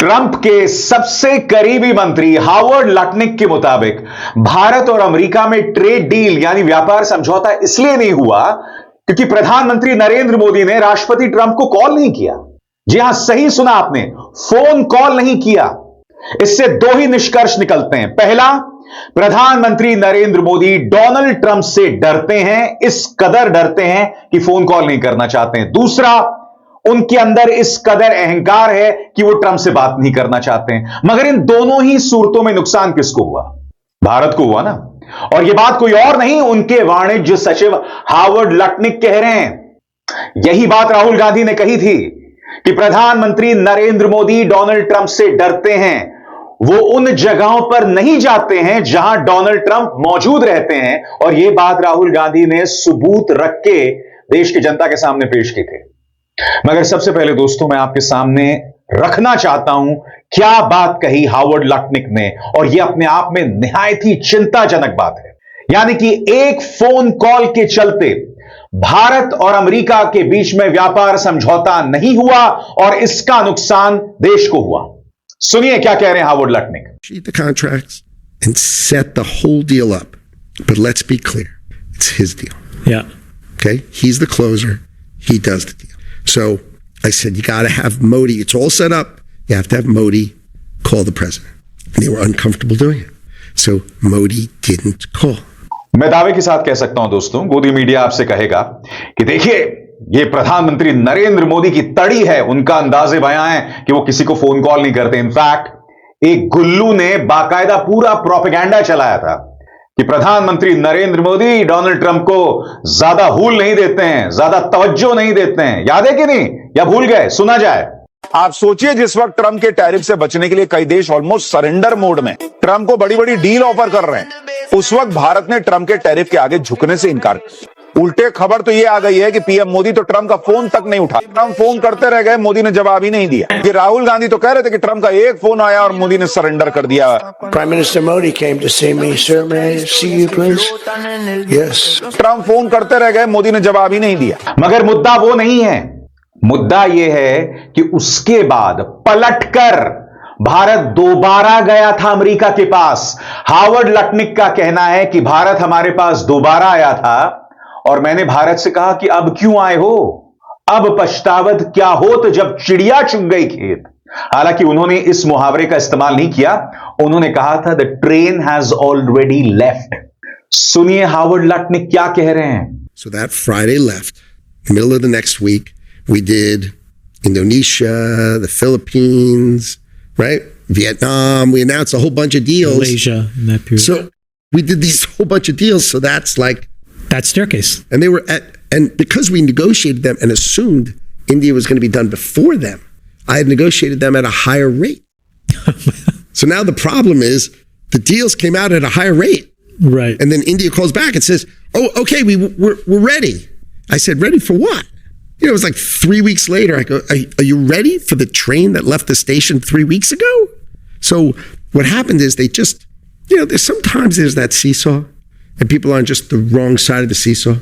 Trump के सबसे करीबी मंत्री हावर्ड लटनिक के मुताबिक भारत और अमेरिका में ट्रेड डील यानी व्यापार समझौता इसलिए नहीं हुआ क्योंकि प्रधानमंत्री नरेंद्र मोदी ने राष्ट्रपति ट्रंप को कॉल नहीं किया। जी हां, सही सुना आपने, फोन कॉल नहीं किया। इससे दो ही निष्कर्ष निकलते हैं। पहला, प्रधानमंत्री नरेंद्र मोदी डोनाल्ड ट्रंप से डरते हैं, इस कदर डरते हैं कि फोन कॉल नहीं करना चाहते हैं। दूसरा, उनके अंदर इस कदर अहंकार है कि वो ट्रंप से बात नहीं करना चाहते हैं। मगर इन दोनों ही सूरतों में नुकसान किसको हुआ? भारत को हुआ ना। और यह बात कोई और नहीं, उनके वाणिज्य सचिव हावर्ड लटनिक कह रहे हैं। यही बात राहुल गांधी ने कही थी कि प्रधानमंत्री नरेंद्र मोदी डोनाल्ड ट्रंप से डरते हैं। वो उन जगहों पर नहीं जाते हैं जहां डोनाल्ड ट्रंप मौजूद रहते हैं। और यह बात राहुल गांधी ने सबूत रख के देश की जनता के सामने पेश की थी। मगर सबसे पहले दोस्तों, मैं आपके सामने रखना चाहता हूं क्या बात कही हावर्ड लटनिक ने, और यह अपने आप में निहायत ही चिंताजनक बात है। यानी कि एक फोन कॉल के चलते भारत और अमेरिका के बीच में व्यापार समझौता नहीं हुआ और इसका नुकसान देश को हुआ। सुनिए क्या कह रहे हैं Howard Lutnick. The contracts and set the whole deal up. But let's be clear, it's his deal. Yeah. Okay? He's the closer. He does the deal. So I said, you got to have Modi. It's all set up. You have to have Modi call the president. And they were uncomfortable doing it. So Modi didn't call. मैं दावे के साथ कह सकता हूं दोस्तों, गोदी media आपसे कहेगा कि देखिए, ये प्रधानमंत्री नरेंद्र मोदी की तड़ी है, उनका अंदाजे बयां है कि वो किसी को फोन कॉल नहीं करते। इनफैक्ट एक गुल्लू ने बाकायदा पूरा प्रोपेगेंडा चलाया था कि प्रधानमंत्री नरेंद्र मोदी डोनाल्ड ट्रंप को ज्यादा हूल नहीं देते हैं, ज्यादा तवज्जो नहीं देते हैं। याद है कि नहीं, या भूल गए? सुना जाए। आप सोचिए, जिस वक्त ट्रंप के टैरिफ से बचने के लिए कई देश ऑलमोस्ट सरेंडर मोड में ट्रंप को बड़ी बड़ी डील ऑफर कर रहे हैं, उस वक्त भारत ने ट्रंप के टैरिफ के आगे झुकने से इनकार किया। उल्टे खबर तो यह आ गई है कि पीएम मोदी तो ट्रंप का फोन तक नहीं उठा। ट्रंप फोन करते रह गए, मोदी ने जवाब ही नहीं दिया। कि राहुल गांधी तो कह रहे थे कि ट्रंप का एक फोन आया और मोदी ने सरेंडर कर दिया। Prime Minister Modi came to see me. Sir, may I see you, please? Yes. Trump phone करते रह गए, मोदी ने जवाब ही नहीं दिया। मगर मुद्दा वो नहीं है। मुद्दा यह है कि उसके बाद पलटकर भारत दोबारा गया था अमेरिका के पास। हावर्ड लटनिक का कहना है कि भारत हमारे पास दोबारा आया था और मैंने भारत से कहा कि अब क्यों आए हो, अब पछतावत क्या होत जब चिड़िया चुग गई खेत। हालांकि उन्होंने इस मुहावरे का इस्तेमाल नहीं किया, उन्होंने कहा था the train has already left. सुनिए हावर्ड लटनिक क्या कह रहे हैं। So that Friday left, middle of the next week, we did Indonesia, the Philippines, right? Vietnam. We announced a whole bunch of deals. Malaysia in that period. So we did these whole bunch of deals. So that's like, That's staircase. and they were and because we negotiated them and assumed India was going to be done before them, I had negotiated them at a higher rate. So now the problem is the deals came out at a higher rate. Right. And then India calls back and says, oh, okay, we're ready. I said, ready for what? You know, it was like 3 weeks later. I go, are you ready for the train that left the station 3 weeks ago? So what happened is they just, you know, sometimes there's that seesaw and people are on just the wrong side of the seesaw.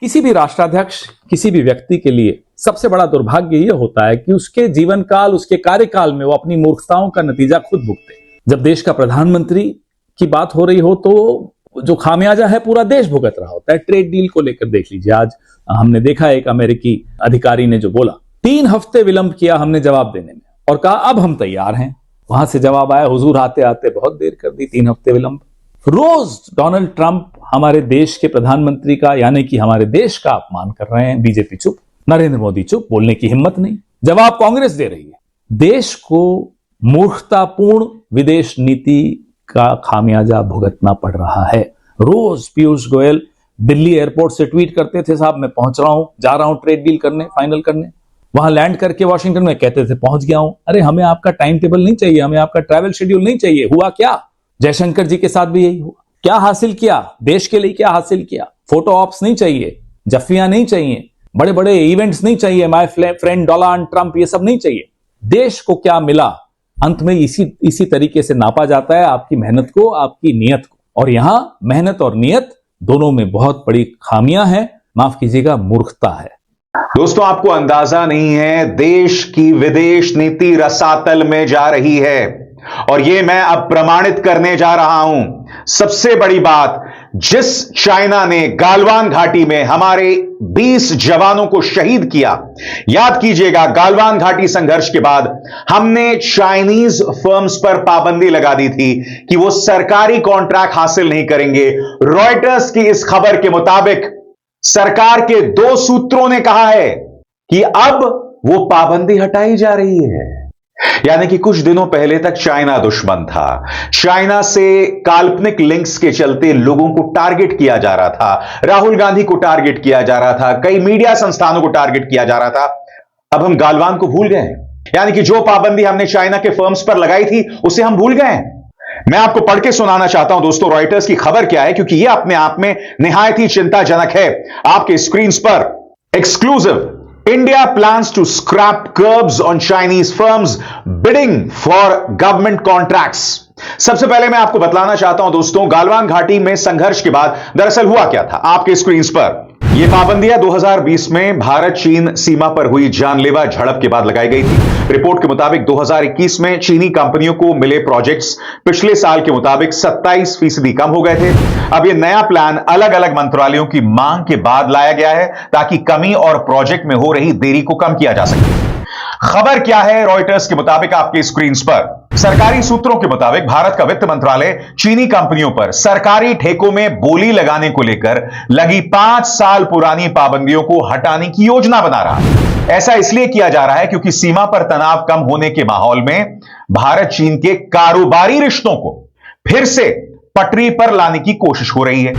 किसी भी राष्ट्राध्यक्ष, किसी भी व्यक्ति के लिए सबसे बड़ा दुर्भाग्य यह होता है कि उसके जीवन काल, उसके कार्यकाल में वो अपनी मूर्खताओं का नतीजा खुद भुगते। जब देश का प्रधानमंत्री की बात हो रही हो तो जो खामियाजा है पूरा देश भुगत रहा होता है। ट्रेड डील को लेकर देख लीजिए, आज हमने देखा एक अमेरिकी अधिकारी ने जो बोला, 3 हफ्ते विलंब किया हमने जवाब देने में और कहा अब हम तैयार हैं। वहां से जवाब आया, हुजूर आते आते बहुत देर कर दी, 3 हफ्ते विलंब। रोज डोनाल्ड ट्रंप हमारे देश के प्रधानमंत्री का यानी कि हमारे देश का अपमान कर रहे हैं। बीजेपी चुप, नरेंद्र मोदी चुप, बोलने की हिम्मत नहीं। जवाब कांग्रेस दे रही है। देश को मूर्खतापूर्ण विदेश नीति का खामियाजा भुगतना पड़ रहा है। रोज पीयूष गोयल दिल्ली एयरपोर्ट से ट्वीट करते थे, साहब मैं पहुंच रहा हूं, जा रहा हूं ट्रेड डील करने, फाइनल करने। वहां लैंड करके वॉशिंगटन में कहते थे पहुंच गया हूं। अरे हमें आपका टाइम टेबल नहीं चाहिए, हमें आपका ट्रैवल शेड्यूल नहीं चाहिए। हुआ क्या? जयशंकर जी के साथ भी यही हुआ। क्या हासिल किया? देश के लिए क्या हासिल किया? फोटो ऑप्स नहीं चाहिए, जफ्फियां नहीं चाहिए, बड़े बड़े इवेंट्स नहीं चाहिए, माय फ्रेंड डोनाल्ड ट्रंप, ये सब नहीं चाहिए। देश को क्या मिला? अंत में इसी तरीके से नापा जाता है आपकी मेहनत को, आपकी नियत को। और यहां मेहनत और नियत दोनों में बहुत बड़ी खामियां हैं माफ कीजिएगा मूर्खता है। दोस्तों, आपको अंदाजा नहीं है, देश की विदेश नीति रसातल में जा रही है और यह मैं अब प्रमाणित करने जा रहा हूं। सबसे बड़ी बात, जिस चाइना ने गालवान घाटी में हमारे 20 जवानों को शहीद किया, याद कीजिएगा, गालवान घाटी संघर्ष के बाद हमने चाइनीज फर्म्स पर पाबंदी लगा दी थी कि वो सरकारी कॉन्ट्रैक्ट हासिल नहीं करेंगे। रॉयटर्स की इस खबर के मुताबिक सरकार के 2 सूत्रों ने कहा है कि अब वो पाबंदी हटाई जा रही है। यानी कि कुछ दिनों पहले तक चाइना दुश्मन था, चाइना से काल्पनिक लिंक्स के चलते लोगों को टारगेट किया जा रहा था, राहुल गांधी को टारगेट किया जा रहा था, कई मीडिया संस्थानों को टारगेट किया जा रहा था। अब हम गालवान को भूल गए हैं, यानी कि जो पाबंदी हमने चाइना के फर्म्स पर लगाई थी उसे हम भूल गए हैं। मैं आपको पढ़ के सुनाना चाहता हूं दोस्तों, रॉयटर्स की खबर क्या है, क्योंकि यह अपने आप में निहायत ही चिंताजनक है। आपके स्क्रीन पर exclusive, India plans to scrap curbs on Chinese firms bidding for government contracts। सबसे पहले मैं आपको बतलाना चाहता हूं दोस्तों, गालवान घाटी में संघर्ष के बाद दरअसल हुआ क्या था। आपके स्क्रीन पर यह पाबंदियां 2020 में भारत चीन सीमा पर हुई जानलेवा झड़प के बाद लगाई गई थी। रिपोर्ट के मुताबिक 2021 में चीनी कंपनियों को मिले प्रोजेक्ट्स पिछले साल के मुताबिक 27% कम हो गए थे। अब यह नया प्लान अलग अलग मंत्रालयों की मांग के बाद लाया गया है ताकि कमी और प्रोजेक्ट में हो रही देरी को कम किया जा सके। खबर क्या है रॉयटर्स के मुताबिक, आपके स्क्रीन पर सरकारी सूत्रों के मुताबिक भारत का वित्त मंत्रालय चीनी कंपनियों पर सरकारी ठेकों में बोली लगाने को लेकर लगी 5 साल पुरानी पाबंदियों को हटाने की योजना बना रहा है। ऐसा इसलिए किया जा रहा है क्योंकि सीमा पर तनाव कम होने के माहौल में भारत चीन के कारोबारी रिश्तों को फिर से पटरी पर लाने की कोशिश हो रही है।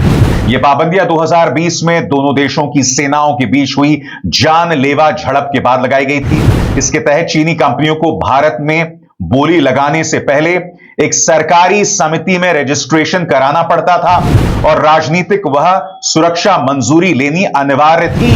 यह पाबंदियां 2020 में दोनों देशों की सेनाओं के बीच हुई जानलेवा झड़प के बाद लगाई गई थी। इसके तहत चीनी कंपनियों को भारत में बोली लगाने से पहले एक सरकारी समिति में रजिस्ट्रेशन कराना पड़ता था और राजनीतिक वह सुरक्षा मंजूरी लेनी अनिवार्य थी।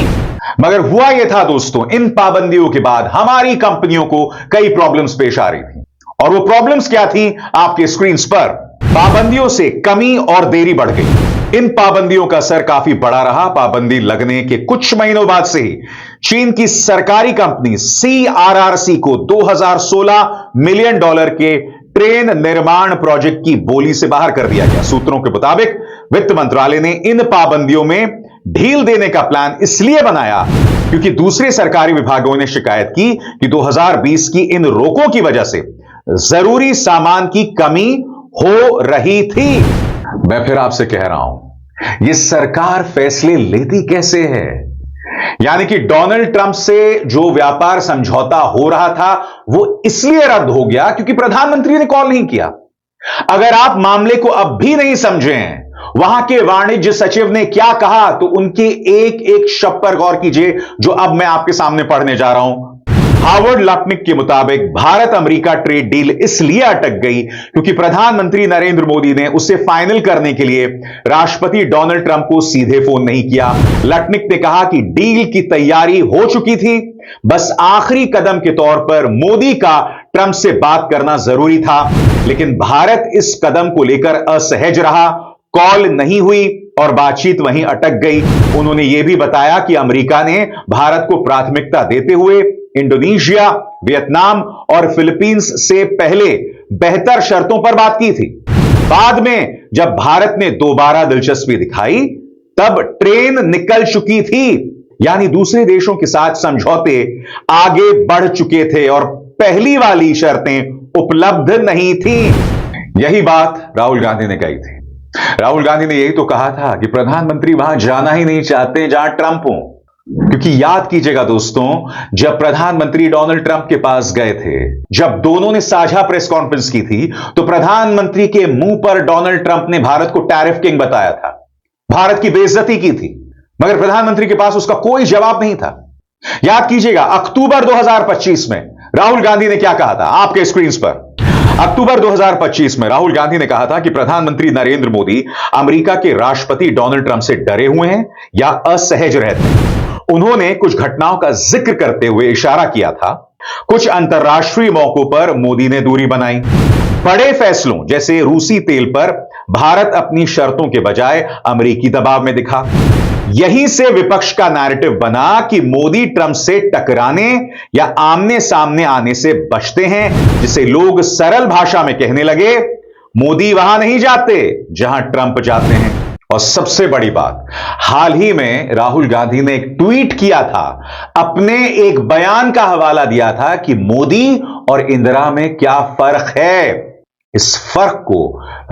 मगर हुआ यह था दोस्तों, इन पाबंदियों के बाद हमारी कंपनियों को कई प्रॉब्लम्स पेश आ रही थी। और वो प्रॉब्लम्स क्या थी, आपके स्क्रीन पर पाबंदियों से कमी और देरी बढ़ गई। इन पाबंदियों का असर काफी बड़ा रहा। पाबंदी लगने के कुछ महीनों बाद से ही चीन की सरकारी कंपनी CRRC को $2016 मिलियन के ट्रेन निर्माण प्रोजेक्ट की बोली से बाहर कर दिया गया। सूत्रों के मुताबिक वित्त मंत्रालय ने इन पाबंदियों में ढील देने का प्लान इसलिए बनाया क्योंकि दूसरे सरकारी विभागों ने शिकायत की कि 2020 की इन रोकों की वजह से जरूरी सामान की कमी हो रही थी। मैं फिर आपसे कह रहा हूं, यह सरकार फैसले लेती कैसे है? यानी कि डोनाल्ड ट्रंप से जो व्यापार समझौता हो रहा था वो इसलिए रद्द हो गया क्योंकि प्रधानमंत्री ने कॉल नहीं किया। अगर आप मामले को अब भी नहीं समझे हैं, वहां के वाणिज्य सचिव ने क्या कहा, तो उनके एक एक शब्द पर गौर कीजिए जो अब मैं आपके सामने पढ़ने जा रहा हूं। हावर्ड लटनिक के मुताबिक भारत अमेरिका ट्रेड डील इसलिए अटक गई क्योंकि प्रधानमंत्री नरेंद्र मोदी ने उसे फाइनल करने के लिए राष्ट्रपति डोनाल्ड ट्रंप को सीधे फोन नहीं किया। लटनिक ने कहा कि डील की तैयारी हो चुकी थी, बस आखिरी कदम के तौर पर मोदी का ट्रंप से बात करना जरूरी था, लेकिन भारत इस कदम को लेकर असहज रहा, कॉल नहीं हुई और बातचीत वहीं अटक गई। उन्होंने यह भी बताया कि अमेरिका ने भारत को प्राथमिकता देते हुए इंडोनेशिया, वियतनाम और फिलीपींस से पहले बेहतर शर्तों पर बात की थी। बाद में जब भारत ने दोबारा दिलचस्पी दिखाई तब ट्रेन निकल चुकी थी, यानी दूसरे देशों के साथ समझौते आगे बढ़ चुके थे और पहली वाली शर्तें उपलब्ध नहीं थी। यही बात राहुल गांधी ने कही थी। राहुल गांधी ने यही तो कहा था कि प्रधानमंत्री वहां जाना ही नहीं चाहते जहां ट्रंप हो, क्योंकि याद कीजिएगा दोस्तों, जब प्रधानमंत्री डोनाल्ड ट्रंप के पास गए थे, जब दोनों ने साझा प्रेस कॉन्फ्रेंस की थी, तो प्रधानमंत्री के मुंह पर डोनाल्ड ट्रंप ने भारत को टैरिफ किंग बताया था, भारत की बेइज्जती की थी, मगर प्रधानमंत्री के पास उसका कोई जवाब नहीं था। याद कीजिएगा, अक्टूबर 2025 में राहुल गांधी ने क्या कहा था, आपके स्क्रीन पर अक्टूबर 2025 में राहुल गांधी ने कहा था कि प्रधानमंत्री नरेंद्र मोदी अमेरिका के राष्ट्रपति डोनाल्ड ट्रंप से डरे हुए हैं या असहज रहते हैं। उन्होंने कुछ घटनाओं का जिक्र करते हुए इशारा किया था, कुछ अंतर्राष्ट्रीय मौकों पर मोदी ने दूरी बनाई, बड़े फैसलों जैसे रूसी तेल पर भारत अपनी शर्तों के बजाय अमेरिकी दबाव में दिखा। यहीं से विपक्ष का नैरेटिव बना कि मोदी ट्रंप से टकराने या आमने सामने आने से बचते हैं, जिसे लोग सरल भाषा में कहने लगे, मोदी वहां नहीं जाते जहां ट्रंप जाते हैं। और सबसे बड़ी बात, हाल ही में राहुल गांधी ने एक ट्वीट किया था, अपने एक बयान का हवाला दिया था कि मोदी और इंदिरा में क्या फर्क है। इस फर्क को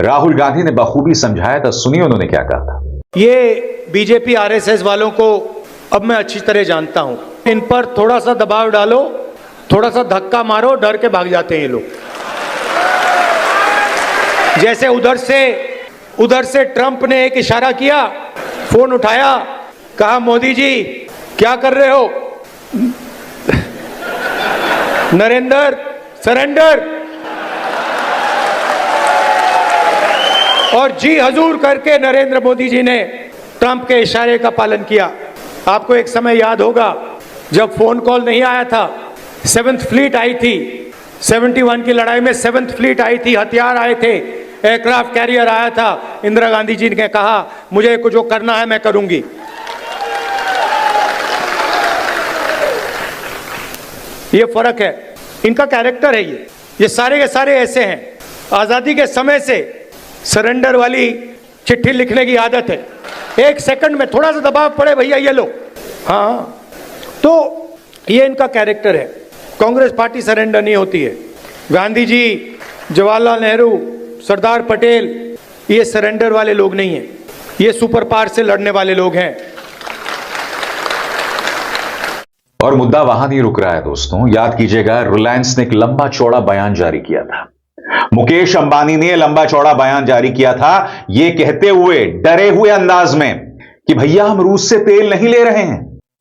राहुल गांधी ने बखूबी समझाया था। सुनिए उन्होंने क्या कहा था। ये बीजेपी आरएसएस वालों को अब मैं अच्छी तरह जानता हूं। इन पर थोड़ा सा दबाव डालो, थोड़ा सा धक्का मारो, डर के भाग जाते हैं ये लोग। जैसे उधर से ट्रंप ने एक इशारा किया, फोन उठाया, कहा मोदी जी क्या कर रहे हो, नरेंद्र सरेंडर, और जी हजूर करके नरेंद्र मोदी जी ने ट्रंप के इशारे का पालन किया। आपको एक समय याद होगा जब फोन कॉल नहीं आया था, 7th फ्लीट आई थी, 71 की लड़ाई में 7th फ्लीट आई थी, हथियार आए थे, एयरक्राफ्ट कैरियर आया था। इंदिरा गांधी जी ने कहा मुझे जो करना है मैं करूंगी। ये फर्क है, इनका कैरेक्टर है। ये सारे के सारे ऐसे हैं। आजादी के समय से सरेंडर वाली चिट्ठी लिखने की आदत है, 1 सेकंड में थोड़ा सा दबाव पड़े भैया ये लो। हाँ, तो ये इनका कैरेक्टर है। कांग्रेस पार्टी सरेंडर नहीं होती है। गांधी जी, जवाहरलाल नेहरू, सरदार पटेल, ये सरेंडर वाले लोग नहीं हैं, ये सुपर पावर से लड़ने वाले लोग हैं। और मुद्दा वहां नहीं रुक रहा है दोस्तों। याद कीजिएगा, रिलायंस ने एक लंबा चौड़ा बयान जारी किया था। मुकेश अंबानी ने लंबा चौड़ा बयान जारी किया था, यह कहते हुए डरे हुए अंदाज में कि भैया हम रूस से तेल नहीं ले रहे हैं।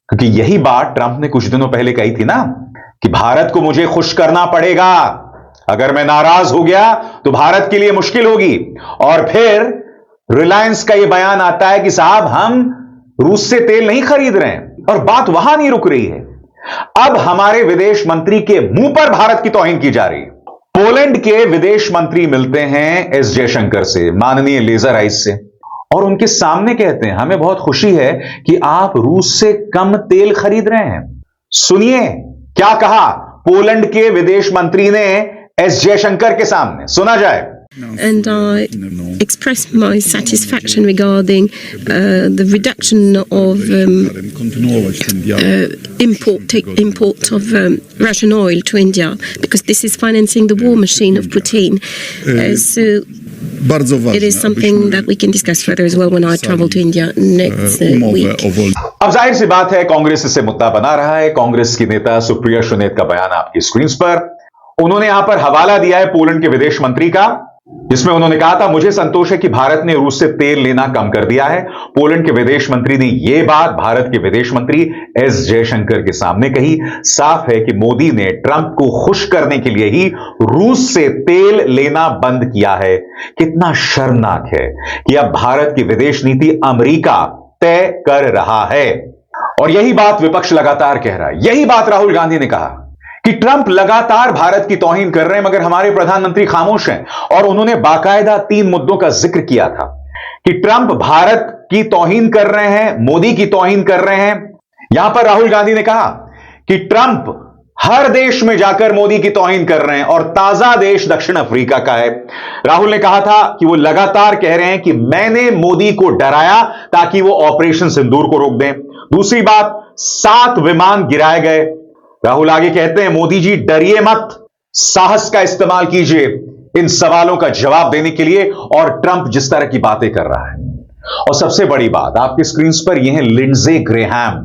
क्योंकि यही बात ट्रंप ने कुछ दिनों पहले कही थी ना, कि भारत को मुझे खुश करना पड़ेगा, अगर मैं नाराज हो गया तो भारत के लिए मुश्किल होगी। और फिर रिलायंस का यह बयान आता है कि साहब हम रूस से तेल नहीं खरीद रहे हैं। और बात वहां नहीं रुक रही है, अब हमारे विदेश मंत्री के मुंह पर भारत की तौहीन की जा रही है। पोलैंड के विदेश मंत्री मिलते हैं एस जयशंकर से, माननीय लेजर आइस से, और उनके सामने कहते हैं हमें बहुत खुशी है कि आप रूस से कम तेल खरीद रहे हैं। सुनिए क्या कहा पोलैंड के विदेश मंत्री ने एस जयशंकर के सामने, सुना जाए। And I expressed my satisfaction regarding the reduction of import of Russian oil to India, because this is financing the war machine of Putin. So it is something that we can discuss further as well when I travel to India next week. अब जाहिर सी बात है कांग्रेस इससे मुद्दा बना रहा है। कांग्रेस की नेता सुप्रिया शुनेत का बयान आपकी स्क्रीन पर, उन्होंने यहां पर हवाला दिया है पोलैंड के विदेश मंत्री का, जिसमें उन्होंने कहा था मुझे संतोष है कि भारत ने रूस से तेल लेना कम कर दिया है। पोलैंड के विदेश मंत्री ने यह बात भारत के विदेश मंत्री एस जयशंकर के सामने कही। साफ है कि मोदी ने ट्रंप को खुश करने के लिए ही रूस से तेल लेना बंद किया है। कितना शर्मनाक है कि अब भारत की विदेश नीति अमेरिका तय कर रहा है। और यही बात विपक्ष लगातार कह रहा है। यही बात राहुल गांधी ने कहा कि ट्रंप लगातार भारत की तौहीन कर रहे हैं, मगर हमारे प्रधानमंत्री खामोश हैं। और उन्होंने बाकायदा 3 मुद्दों का जिक्र किया था कि ट्रंप भारत की तौहीन कर रहे हैं, मोदी की तौहीन कर रहे हैं। यहां पर राहुल गांधी ने कहा कि ट्रंप हर देश में जाकर मोदी की तौहीन कर रहे हैं, और ताजा देश दक्षिण अफ्रीका का है। राहुल ने कहा था कि वो लगातार कह रहे हैं कि मैंने मोदी को डराया ताकि वो ऑपरेशन सिंदूर को रोक दें। दूसरी बात, 7 विमान गिराए गए। राहुल आगे कहते हैं मोदी जी डरिए मत, साहस का इस्तेमाल कीजिए इन सवालों का जवाब देने के लिए। और ट्रंप जिस तरह की बातें कर रहा है, और सबसे बड़ी बात आपकी स्क्रीन पर यह है लिंडजे ग्रेहम,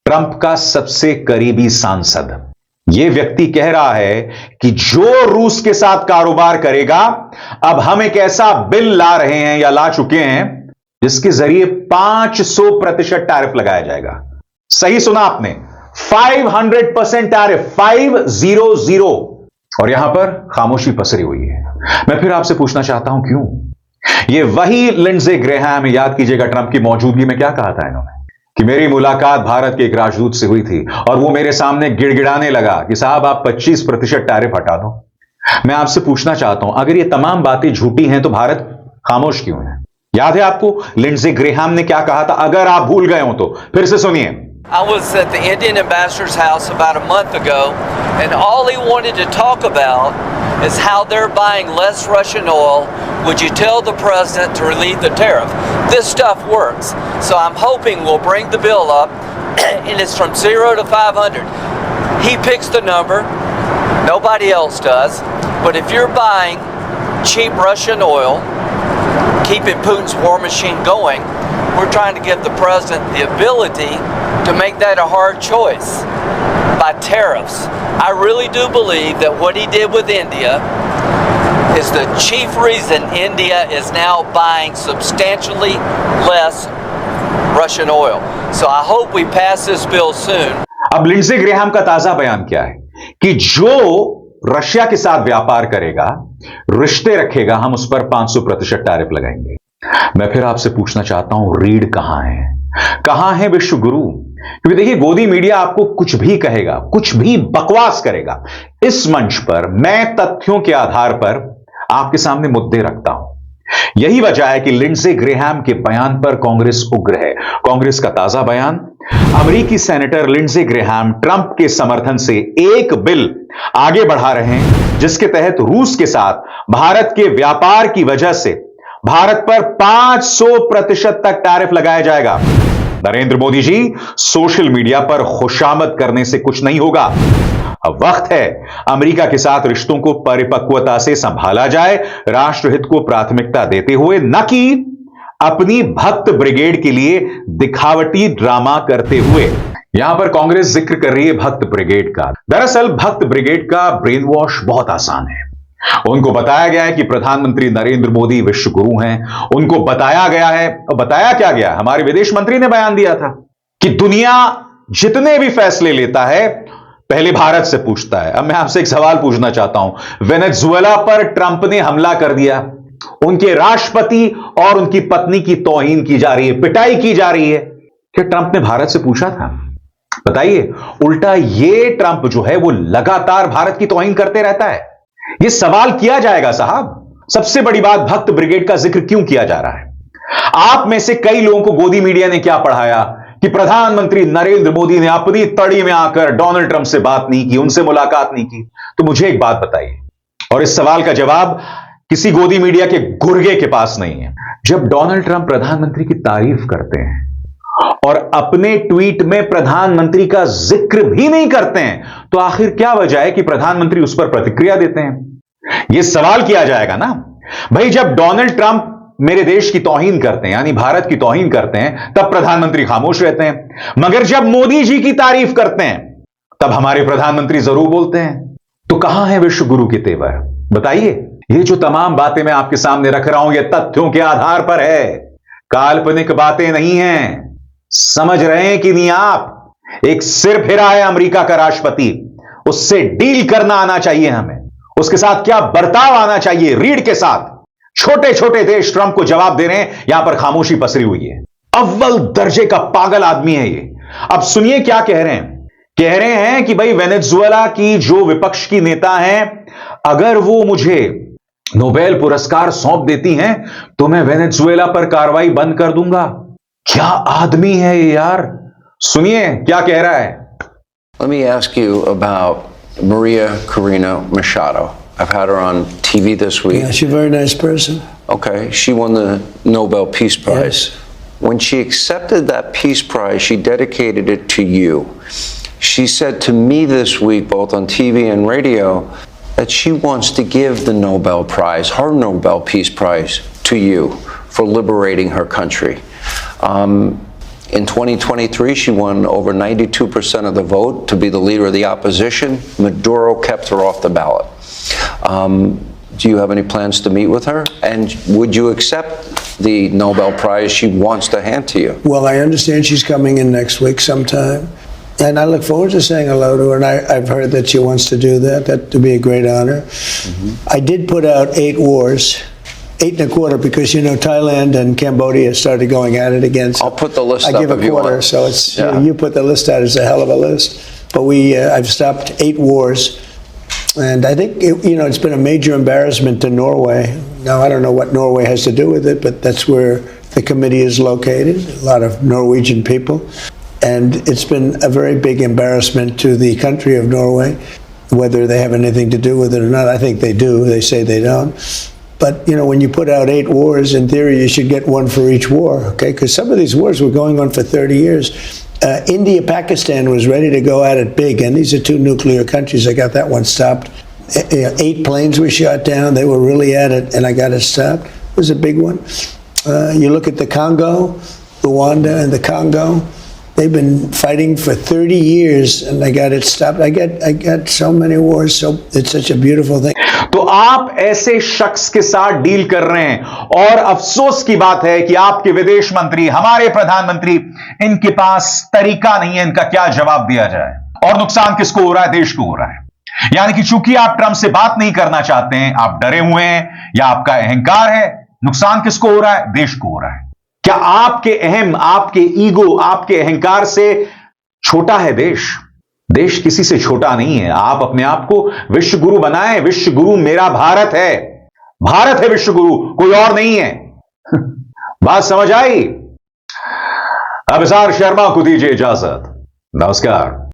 ट्रंप का सबसे करीबी सांसद। यह व्यक्ति कह रहा है कि जो रूस के साथ कारोबार करेगा, अब हम एक ऐसा बिल ला रहे हैं या ला चुके हैं जिसके जरिए 500% टैरिफ लगाया जाएगा। सही सुना आपने, 500% टैरिफ, 500। और यहां पर खामोशी पसरी हुई है। मैं फिर आपसे पूछना चाहता हूं क्यों? ये वही लिंडजे ग्रेहम, याद कीजिएगा ट्रंप की मौजूदगी में क्या कहा था इन्होंने, कि मेरी मुलाकात भारत के एक राजदूत से हुई थी और वो मेरे सामने गिड़गिड़ाने लगा कि साहब आप 25% टैरिफ हटा दो। मैं आपसे पूछना चाहता हूं, अगर ये तमाम बातें झूठी हैं तो भारत खामोश क्यों है? याद है आपको लिंडसे ग्रेहाम ने क्या कहा था? अगर आप भूल गए हो तो फिर से सुनिए. I was at the Indian ambassador's house about a month ago, and all he wanted to talk about is how they're buying less Russian oil. Would you tell the president to relieve the tariff? This stuff works. So I'm hoping we'll bring the bill up, and it's from 0 to 500. He picks the number, nobody else does. But if you're buying cheap Russian oil, keeping Putin's war machine going, we're trying to give the president the ability to make that a hard choice by tariffs. I really do believe that what he did with India is the chief reason India is now buying substantially less Russian oil. So I hope we pass this bill soon. अब Lindsey ग्रेहाम का ताजा बयान क्या है कि जो Russia के साथ व्यापार करेगा, रिश्ते रखेगा, हम उस पर 500% टैरिफ लगाएंगे. मैं फिर आपसे पूछना चाहता हूं, रीढ़ कहां है? कहां है विश्व गुरु? क्योंकि देखिए, गोदी मीडिया आपको कुछ भी कहेगा, कुछ भी बकवास करेगा. इस मंच पर मैं तथ्यों के आधार पर आपके सामने मुद्दे रखता हूं. यही वजह है कि लिंडसे ग्रेहाम के बयान पर कांग्रेस उग्र है. कांग्रेस का ताजा बयान, अमेरिकी सेनेटर लिंडसे ग्रेहाम ट्रंप के समर्थन से एक बिल आगे बढ़ा रहे हैं जिसके तहत रूस के साथ भारत के व्यापार की वजह से भारत पर 500% तक टैरिफ लगाया जाएगा. नरेंद्र मोदी जी, सोशल मीडिया पर खुशामद करने से कुछ नहीं होगा. अब वक्त है अमेरिका के साथ रिश्तों को परिपक्वता से संभाला जाए, राष्ट्रहित को प्राथमिकता देते हुए, न कि अपनी भक्त ब्रिगेड के लिए दिखावटी ड्रामा करते हुए. यहां पर कांग्रेस जिक्र कर रही है भक्त ब्रिगेड का. दरअसल भक्त ब्रिगेड का ब्रेन वॉश बहुत आसान है. उनको बताया गया है कि प्रधानमंत्री नरेंद्र मोदी विश्व गुरु हैं. उनको बताया गया है, बताया क्या गया, हमारे विदेश मंत्री ने बयान दिया था कि दुनिया जितने भी फैसले लेता है पहले भारत से पूछता है. अब मैं आपसे एक सवाल पूछना चाहता हूं. वेनेजुएला पर ट्रंप ने हमला कर दिया, उनके राष्ट्रपति और उनकी पत्नी की तौहीन की जा रही है, पिटाई की जा रही है. क्या ट्रंप ने भारत से पूछा था? बताइए. उल्टा ये ट्रंप जो है वो लगातार भारत की तौहीन करते रहता है. ये सवाल किया जाएगा साहब. सबसे बड़ी बात, भक्त ब्रिगेड का जिक्र क्यों किया जा रहा है? आप में से कई लोगों को गोदी मीडिया ने क्या पढ़ाया कि प्रधानमंत्री नरेंद्र मोदी ने अपनी तड़ी में आकर डोनाल्ड ट्रंप से बात नहीं की, उनसे मुलाकात नहीं की. तो मुझे एक बात बताइए, और इस सवाल का जवाब किसी गोदी मीडिया के गुर्गे के पास नहीं है. जब डोनाल्ड ट्रंप प्रधानमंत्री की तारीफ करते हैं और अपने ट्वीट में प्रधानमंत्री का जिक्र भी नहीं करते हैं, तो आखिर क्या वजह है कि प्रधानमंत्री उस पर प्रतिक्रिया देते हैं? यह सवाल किया जाएगा ना भाई. जब डोनाल्ड ट्रंप मेरे देश की तौहीन करते हैं, यानी भारत की तौहीन करते हैं, तब प्रधानमंत्री खामोश रहते हैं. मगर जब मोदी जी की तारीफ करते हैं, तब हमारे प्रधानमंत्री जरूर बोलते हैं. तो कहां है विश्व गुरु के तेवर? बताइए. ये जो तमाम बातें मैं आपके सामने रख रहा हूं, ये तथ्यों के आधार पर है, काल्पनिक बातें नहीं हैं. समझ रहे हैं कि नहीं आप? एक सिर फिरा है अमेरिका का राष्ट्रपति, उससे डील करना आना चाहिए हमें. उसके साथ क्या बर्ताव आना चाहिए, रीढ़ के साथ. छोटे छोटे देश ट्रंप को जवाब दे रहे हैं, यहां पर खामोशी पसरी हुई है. अव्वल दर्जे का पागल आदमी है ये. अब सुनिए क्या कह रहे हैं. कह रहे हैं कि भाई वेनेजुएला की जो विपक्ष की नेता हैं, अगर वो मुझे नोबेल पुरस्कार सौंप देती हैं तो मैं वेनेजुएला पर कार्रवाई बंद कर दूंगा. क्या आदमी है ये यार. सुनिए क्या कह रहा है. Let me ask you about Maria Corina Machado. I've had her on TV this week. Yeah, she's a very nice person. Okay, she won the Nobel Peace Prize. Yes. When she accepted that Peace Prize, she dedicated it to you. She said to me this week, both on TV and radio, that she wants to give the Nobel Prize, her Nobel Peace Prize, to you for liberating her country. In 2023, she won over 92% of the vote to be the leader of the opposition. Maduro kept her off the ballot. Do you have any plans to meet with her? And would you accept the Nobel Prize she wants to hand to you? Well, I understand she's coming in next week sometime. And I look forward to saying hello to her. And I've heard that she wants to do that. That would be a great honor. I did put out 8 wars. 8 1/4 because, you know, Thailand and Cambodia started going at it again. So I'll put the list I up give a if you quarter, want. so it's Yeah. you put the list out. It's a hell of a list. But I've stopped 8 wars, and I think it's been a major embarrassment to Norway. Now, I don't know what Norway has to do with it, but that's where the committee is located, a lot of Norwegian people. And it's been a very big embarrassment to the country of Norway, whether they have anything to do with it or not. I think they do. They say they don't. But, you know, when you put out 8 wars, in theory, you should get one for each war, okay? Because some of these wars were going on for 30 years. India, Pakistan was ready to go at it big, and these are 2 nuclear countries. I got that one stopped. 8 planes were shot down. They were really at it, and I got it stopped. It was a big one. You look at the Congo, Rwanda and the Congo. They've been fighting for 30 years, and I got it stopped. I got so many wars, so it's such a beautiful thing. तो आप ऐसे शख्स के साथ deal कर रहे हैं, और अफसोस की बात है कि आपके विदेश मंत्री, हमारे प्रधानमंत्री, इनके पास तरीका नहीं है इनका क्या जवाब दिया जाए। और नुकसान किसको हो रहा है? देश को हो रहा है। यानी कि चूंकि आप ट्रंप से बात नहीं करना चाहते हैं, आप डरे हुए हैं, या आपका अहंकार है, नुकसान किसको हो रहा है? देश को हो रहा है। क्या आपके अहम, आपके ईगो, आपके अहंकार से छोटा है देश? देश किसी से छोटा नहीं है। आप अपने आप को विश्व गुरु बनाएं। विश्व गुरु मेरा भारत है। भारत है विश्व गुरु, कोई और नहीं है। बात समझ आई? अभिसार शर्मा को दीजिए इजाजत। नमस्कार।